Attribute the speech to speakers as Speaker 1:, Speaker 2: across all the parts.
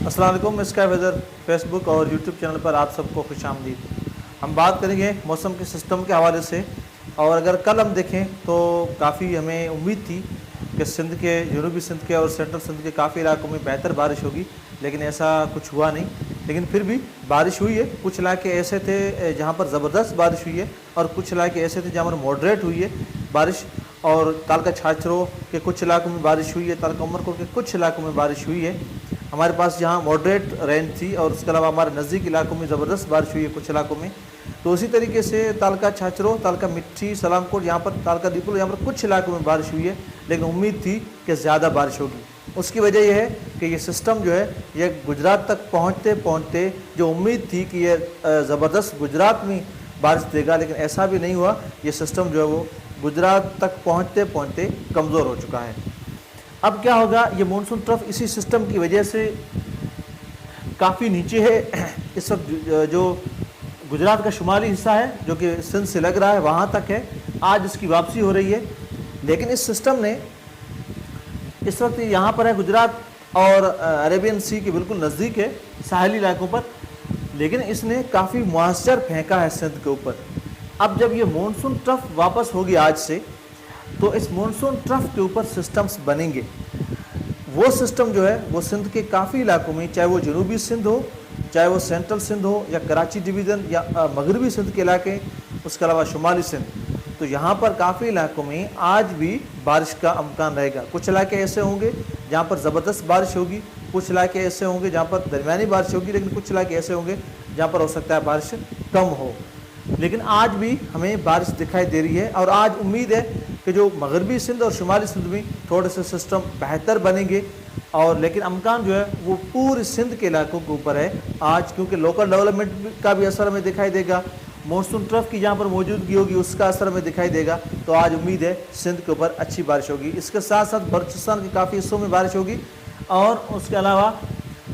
Speaker 1: अस्सलाम वालेकुम। Sky weather Facebook और यूट्यूब चैनल पर आप सबको खुशामदीद। हम बात करेंगे मौसम के सिस्टम के हवाले से। और अगर कल हम देखें तो काफ़ी हमें उम्मीद थी कि सिंध के, जनूबी सिंध के और सेंट्रल सिंध के काफ़ी इलाकों में बेहतर बारिश होगी, लेकिन ऐसा कुछ हुआ नहीं। लेकिन फिर भी बारिश हुई है। कुछ इलाके ऐसे थे जहाँ पर ज़बरदस्त बारिश हुई है और कुछ इलाके ऐसे थे जहाँ पर मॉडरेट हुई है बारिश। और तालका छाछरो के कुछ इलाकों में बारिश हुई है, तालका उमरकोट के कुछ इलाकों में बारिश हुई है। हमारे पास जहाँ मॉडरेट रेंज थी और उसके अलावा हमारे नज़दीक इलाकों में ज़बरदस्त बारिश हुई है कुछ इलाकों में। तो उसी तरीके से तालका छाछरो, तालका मिट्टी, सलामकोट, यहाँ पर तालका दीपुल, यहाँ पर कुछ इलाकों में बारिश हुई है, लेकिन उम्मीद थी कि ज़्यादा बारिश होगी। उसकी वजह यह है कि ये सिस्टम जो है ये गुजरात तक पहुँचते पहुँचते जो उम्मीद थी कि ये ज़बरदस्त गुजरात में बारिश देगा, लेकिन ऐसा भी नहीं हुआ। ये सिस्टम जो है वो गुजरात तक पहुँचते पहुँचते कमज़ोर हो चुका है। अब क्या होगा, ये मानसून ट्रफ इसी सिस्टम की वजह से काफ़ी नीचे है। इस वक्त जो गुजरात का शुमाली हिस्सा है जो कि सिंध से लग रहा है वहाँ तक है, आज इसकी वापसी हो रही है। लेकिन इस सिस्टम ने इस वक्त यहाँ पर है गुजरात और अरेबियन सी के बिल्कुल नज़दीक है साहली इलाकों पर, लेकिन इसने काफ़ी मॉइस्चर फेंका है सिंध के ऊपर। अब जब ये मानसून ट्रफ वापस होगी आज से, तो इस मानसून ट्रफ के ऊपर सिस्टम्स बनेंगे। वो सिस्टम जो है वो सिंध के काफ़ी इलाकों में, चाहे वो जनूबी सिंध हो, चाहे वो सेंट्रल सिंध हो, या कराची डिवीज़न या मगरबी सिंध के इलाके, उसके अलावा शुमाली सिंध, तो यहाँ पर काफ़ी इलाकों में आज भी बारिश का इम्कान रहेगा। कुछ इलाके ऐसे होंगे जहाँ पर ज़बरदस्त बारिश होगी, कुछ इलाके ऐसे होंगे जहाँ पर दरमियानी बारिश होगी, लेकिन कुछ इलाके ऐसे होंगे जहाँ पर हो सकता है बारिश कम हो। लेकिन आज भी हमें बारिश दिखाई दे रही है और आज उम्मीद है कि जो मगरबी सिंध और शुमाली सिंध में थोड़े से सिस्टम बेहतर बनेंगे। और लेकिन अमकान जो है वो पूरे सिंध के इलाकों के ऊपर है आज, क्योंकि लोकल डेवलपमेंट का भी असर हमें दिखाई देगा, मानसून ट्रफ की जहाँ पर मौजूदगी होगी उसका असर हमें दिखाई देगा। तो आज उम्मीद है सिंध के ऊपर अच्छी बारिश होगी। इसके साथ साथ बलूचिस्तान के काफ़ी हिस्सों में बारिश होगी और उसके अलावा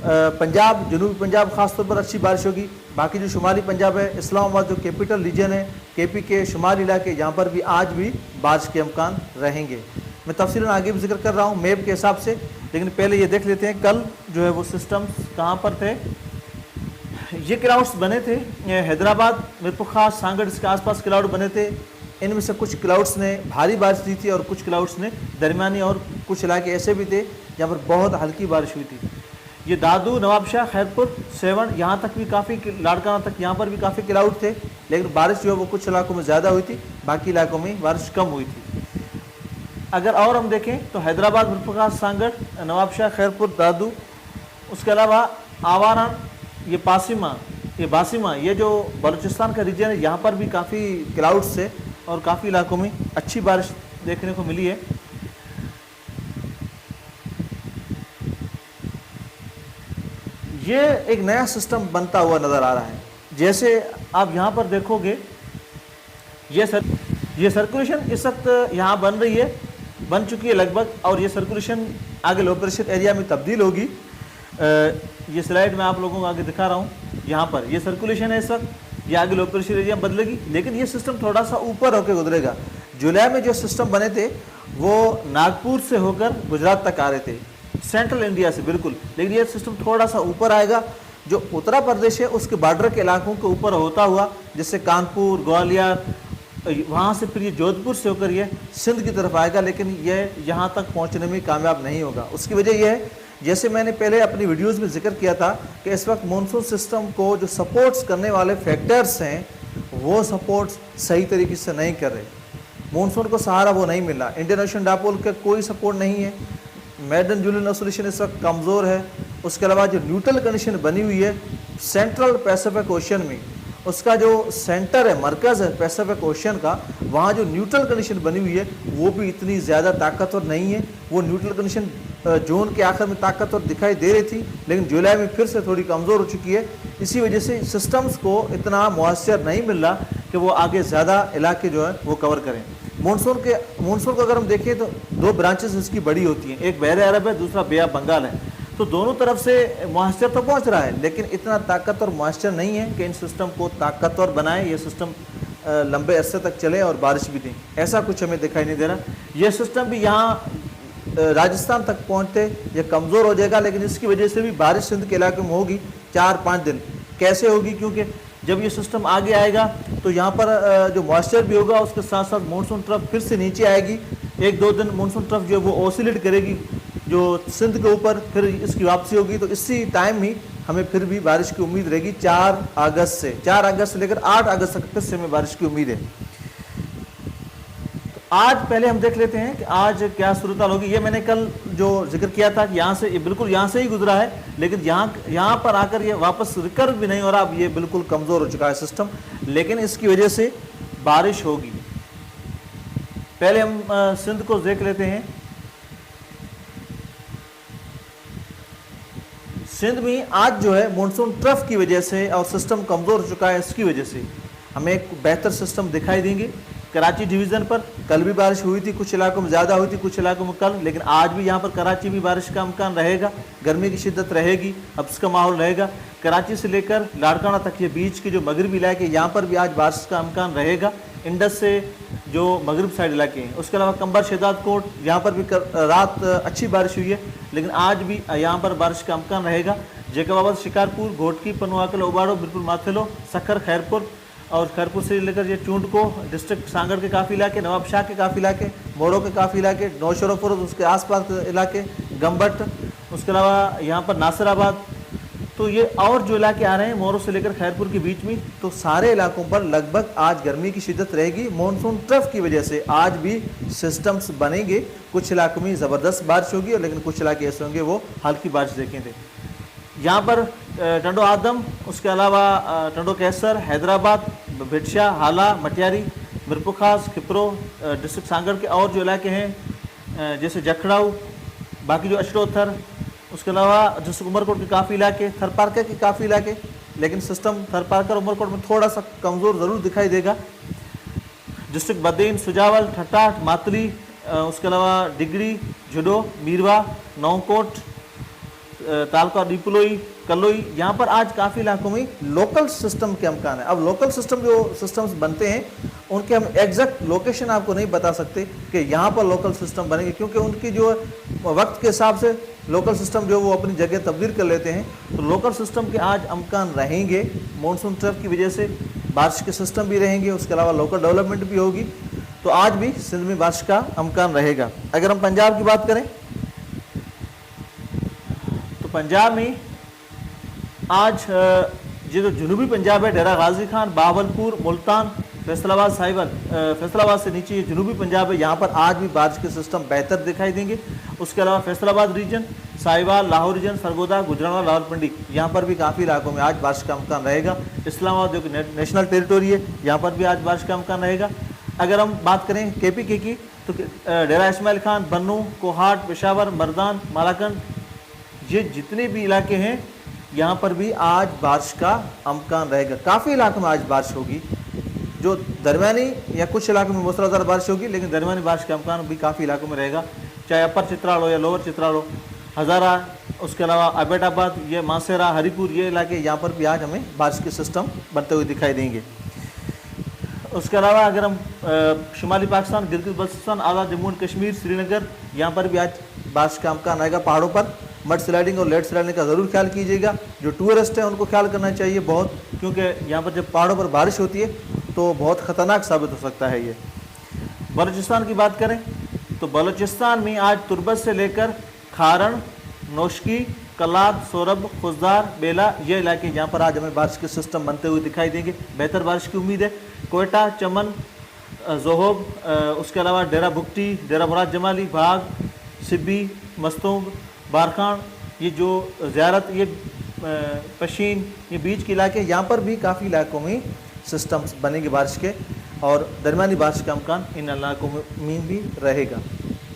Speaker 1: पंजाब, जनूबी पंजाब ख़ासतौर पर अच्छी बारिश होगी। बाकी जो शुमाली पंजाब है, इस्लामाबाद जो कैपिटल रीजन है, केपी के शुमाली इलाके, यहाँ पर भी आज भी बारिश के इम्कान रहेंगे। मैं तफसीलन आगे भी जिक्र कर रहा हूँ मैप के हिसाब से, लेकिन पहले ये देख लेते हैं कल जो है वो सिस्टम्स कहाँ पर थे। ये क्लाउड्स बने थे हैदराबाद, मिरपुखा, सांगड़, इसके आसपास क्लाउड बने थे। इनमें से कुछ क्लाउड्स ने भारी बारिश दी थी और कुछ क्लाउड्स ने दरमियानी, और कुछ इलाके ऐसे भी थे जहाँ पर बहुत हल्की बारिश हुई थी। ये दादू, नवाबशाह, खैरपुर, सेवन, यहाँ तक भी काफ़ी, लाड़काना तक यहाँ पर भी काफ़ी क्लाउड थे, लेकिन बारिश जो है वो कुछ इलाकों में ज़्यादा हुई थी, बाकी इलाकों में बारिश कम हुई थी। अगर और हम देखें तो हैदराबाद, मिरपुखा, सांगड़, नवाबशाह, खैरपुर, दादू, उसके अलावा आवारान, ये बासिमा, ये जो बलूचिस्तान का रीजन है, यहाँ पर भी काफ़ी क्लाउड्स थे और काफ़ी इलाकों में अच्छी बारिश देखने को मिली है। ये एक नया सिस्टम बनता हुआ नज़र आ रहा है। जैसे आप यहाँ पर देखोगे, ये सर्कुलेशन इस वक्त यहाँ बन चुकी है लगभग, और ये सर्कुलेशन आगे लो प्रेशर एरिया में तब्दील होगी। ये स्लाइड में आप लोगों को आगे दिखा रहा हूँ, यहाँ पर ये सर्कुलेशन है इस वक्त, ये आगे लो प्रेशर एरिया बदलेगी, लेकिन ये सिस्टम थोड़ा सा ऊपर होकर गुजरेगा। जुलाई में जो सिस्टम बने थे वो नागपुर से होकर गुजरात तक आ रहे थे, सेंट्रल इंडिया से बिल्कुल, लेकिन ये सिस्टम थोड़ा सा ऊपर आएगा, जो उत्तर प्रदेश है उसके बॉर्डर के इलाकों के ऊपर होता हुआ, जैसे कानपुर, ग्वालियर, वहाँ से फिर ये जोधपुर से होकर ये सिंध की तरफ आएगा, लेकिन ये यहाँ तक पहुँचने में कामयाब नहीं होगा। उसकी वजह यह है, जैसे मैंने पहले अपनी वीडियोज़ में जिक्र किया था कि इस वक्त मानसून सिस्टम को जो सपोर्ट्स करने वाले फैक्टर्स हैं वो सपोर्ट्स सही तरीके से नहीं कर रहे। मानसून को सहारा वो नहीं मिला। इंडियन ओशन डायपोल का कोई सपोर्ट नहीं है। मैडन जूलियन ऑसिलेशन इस वक्त कमज़ोर है। उसके अलावा जो न्यूट्रल कंडीशन बनी हुई है सेंट्रल पैसिफिक ओशन में, उसका जो सेंटर है, मरकज़ है पैसिफिक ओशन का, वहाँ जो न्यूट्रल कंडीशन बनी हुई है वो भी इतनी ज़्यादा ताकतवर नहीं है। वो न्यूट्रल कंडीशन जून के आखिर में ताकतवर दिखाई दे रही थी, लेकिन जुलाई में फिर से थोड़ी कमज़ोर हो चुकी है। इसी वजह से सिस्टम्स को इतना मौसर नहीं मिल रहा कि वो आगे ज़्यादा इलाके जो है वो कवर करें। मानसून को अगर हम देखें तो दो ब्रांचेस इसकी बड़ी होती हैं, एक बहरे अरब है, दूसरा बे ऑफ बंगाल है। तो दोनों तरफ से मॉइस्चर तो पहुंच रहा है, लेकिन इतना ताकतवर मॉइस्चर नहीं है कि इन सिस्टम को ताकतवर बनाए, ये सिस्टम लंबे अरसे तक चले और बारिश भी दें। ऐसा कुछ हमें दिखाई नहीं दे रहा। ये सिस्टम भी यहाँ राजस्थान तक पहुंचते ये कमज़ोर हो जाएगा, लेकिन इसकी वजह से भी बारिश सिंध के इलाके में होगी 4-5 दिन। कैसे होगी? क्योंकि जब ये सिस्टम आगे आएगा तो यहाँ पर जो मॉइस्चर भी होगा, उसके साथ साथ मानसून ट्रफ फिर से नीचे आएगी। 1-2 दिन मानसून ट्रफ जो है वो ऑसिलेट करेगी जो सिंध के ऊपर, फिर इसकी वापसी होगी। तो इसी टाइम ही हमें फिर भी बारिश की उम्मीद रहेगी 4 अगस्त से लेकर 8 अगस्त तक फिर से हमें बारिश की उम्मीद है। तो आज पहले हम देख लेते हैं कि आज क्या सूरत हाल होगी। ये मैंने कल जो जिक्र किया था कि यहाँ से बिल्कुल यहाँ से ही गुजरा है, लेकिन यहाँ पर आकर ये वापस रिकवर भी नहीं हो रहा। अब ये बिल्कुल कमज़ोर हो चुका है सिस्टम, लेकिन इसकी वजह से बारिश होगी। पहले हम सिंध को देख लेते हैं। सिंध में आज जो है मानसून ट्रफ की वजह से और सिस्टम कमज़ोर हो चुका है, इसकी वजह से हमें एक बेहतर सिस्टम दिखाई देंगे। कराची डिवीज़न पर कल भी बारिश हुई थी, कुछ इलाकों में ज़्यादा हुई थी, कुछ इलाकों में कल, लेकिन आज भी यहाँ पर कराची भी बारिश का इम्कान रहेगा। गर्मी की शिद्दत रहेगी, हब्स का माहौल रहेगा। कराची से लेकर लाड़काना तक ये बीच के जो मगरबी इलाके, यहाँ पर भी आज बारिश का इम्कान रहेगा। इंडस से जो मगरब साइड इलाके हैं, उसके अलावा कंबर शहजाद कोट, यहाँ पर भी रात अच्छी बारिश हुई है, लेकिन आज भी यहाँ पर बारिश का इम्कान रहेगा। जैकबाबाद, शिकारपुर, घोटकी, पनुआकल, ओबाड़ो, बिरपुर, माथेलो, सखर, खैरपुर और खैरपुर से लेकर ये चूंटको डिस्ट्रिक्ट सांगड़ के काफ़ी इलाके, नवाब शाह के काफ़ी इलाके, मोरो के काफ़ी इलाके, नौशरफुर उसके आसपास के इलाके, गम्बट, उसके अलावा यहाँ पर नासिराबाद, तो ये और जो इलाके आ रहे हैं मोरो से लेकर खैरपुर के बीच में, तो सारे इलाकों पर लगभग आज गर्मी की शिद्दत रहेगी। मानसून ट्रफ की वजह से आज भी सिस्टम्स बनेंगे। कुछ इलाकों में ज़बरदस्त बारिश होगी, लेकिन कुछ इलाके ऐसे होंगे वो हल्की बारिश देखेंगे। यहाँ पर टंडो आदम, उसके अलावा टंडो कैसर, हैदराबाद, भिटशा, हाला, मटियारी, मिरपुखास, खिपरो, डिस्ट्रिक्ट सांगड़ के और जो इलाके हैं जैसे जखड़ाऊ, बाकी जो अशरोथर, उसके अलावा डिस्ट्रिक्ट उमरकोट के काफ़ी इलाके, थरपारकर के काफ़ी इलाके, लेकिन सिस्टम थरपारकर उमरकोट में थोड़ा सा कमज़ोर ज़रूर दिखाई देगा। डिस्ट्रिक्ट बदेन, सुजावल, ठट्टा, मातली, उसके अलावा डिगरी, झुडो, मीरवा, नौकोट, तालका, डिपलोई, कलोई, यहाँ पर आज काफ़ी इलाकों में लोकल सिस्टम के इम्कान है। अब लोकल सिस्टम जो सिस्टम्स बनते हैं उनके हम एग्जैक्ट लोकेशन आपको नहीं बता सकते कि यहाँ पर लोकल सिस्टम बनेंगे, क्योंकि उनकी जो वक्त के हिसाब से लोकल सिस्टम जो वो अपनी जगह तब्दील कर लेते हैं। तो लोकल सिस्टम के आज इम्कान रहेंगे। मानसून ट्रफ की वजह से बारिश के सिस्टम भी रहेंगे, उसके अलावा लोकल डेवलपमेंट भी होगी। तो आज भी सिंध में बारिश का इम्कान रहेगा। अगर हम पंजाब की बात करें तो पंजाब में आज ये जो जनूबी पंजाब है, डेरा गाजी खान, बावलपुर, मुल्तान, फैसलाबाद, साहिवाल, फैसलाबाद से नीचे ये जनूबी पंजाब है, यहाँ पर आज भी बारिश के सिस्टम बेहतर दिखाई देंगे। उसके अलावा फैसलाबाद रीजन, साहिवाल, लाहौर रीजन, सरगोदा, गुजरांवाला, रावलपिंडी, यहाँ पर भी काफ़ी इलाकों में आज बारिश का इम्कान रहेगा। इस्लामाबाद जो कि नेशनल टेरिटोरी है, यहाँ पर भी आज बारिश का इम्कान रहेगा। अगर हम बात करें KPK की तो डेरा इस्माइल खान, बन्नू, कोहाट, पेशावर, मर्दान, मालाकंड, ये जितने भी इलाके हैं यहाँ पर भी आज बारिश का इम्कान रहेगा। काफ़ी इलाकों में आज बारिश होगी, जो दरमियानी या कुछ इलाकों में मूसलाधार बारिश होगी, लेकिन दरमियानी बारिश का इम्कान भी काफ़ी इलाकों में रहेगा, चाहे अपर चित्राल हो या लोअर चित्राल हो, हज़ारा, उसके अलावा अबेटाबाद, ये मासेरा, हरीपुर, ये इलाके, यहाँ पर भी आज हमें बारिश के सिस्टम बनते हुए दिखाई देंगे। उसके अलावा अगर हम शुमाली पाकिस्तान, गिलगित बल्तिस्तान, आज़ाद जम्मू एंड कश्मीर, श्रीनगर, यहाँ पर भी आज बारिश का इम्कान आएगा। पहाड़ों पर मड स्लाइडिंग और लेड स्लाइडिंग का ज़रूर ख्याल कीजिएगा। जो टूरिस्ट हैं उनको ख्याल करना चाहिए बहुत, क्योंकि यहाँ पर जब पहाड़ों पर बारिश होती है तो बहुत ख़तरनाक साबित हो सकता है ये। बलूचिस्तान की बात करें तो बलूचिस्तान में आज तुर्बत से लेकर खारण, नौशकी, कलात, सोरब, खुजदार, बेला, ये इलाके जहाँ पर आज हमें बारिश के सिस्टम बनते हुए दिखाई देंगे। बेहतर बारिश की उम्मीद है। कोयटा, चमन, जोहोब, उसके अलावा डेरा बुगटी, डेरा मुराद जमाली, भाग, सिब्बी, मस्तूंग, बारखान, ये जो ज़ियारत, ये पशीन, ये बीच के इलाके, यहाँ पर भी काफ़ी इलाकों में सिस्टम्स बनेंगे बारिश के, और दरमियानी बारिश का इम्कान इन इलाकों में भी रहेगा।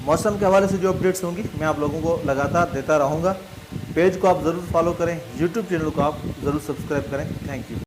Speaker 1: मौसम के हवाले से जो अपडेट्स होंगी मैं आप लोगों को लगातार देता रहूँगा। पेज को आप ज़रूर फॉलो करें, यूट्यूब चैनल को आप ज़रूर सब्सक्राइब करें। Thank you.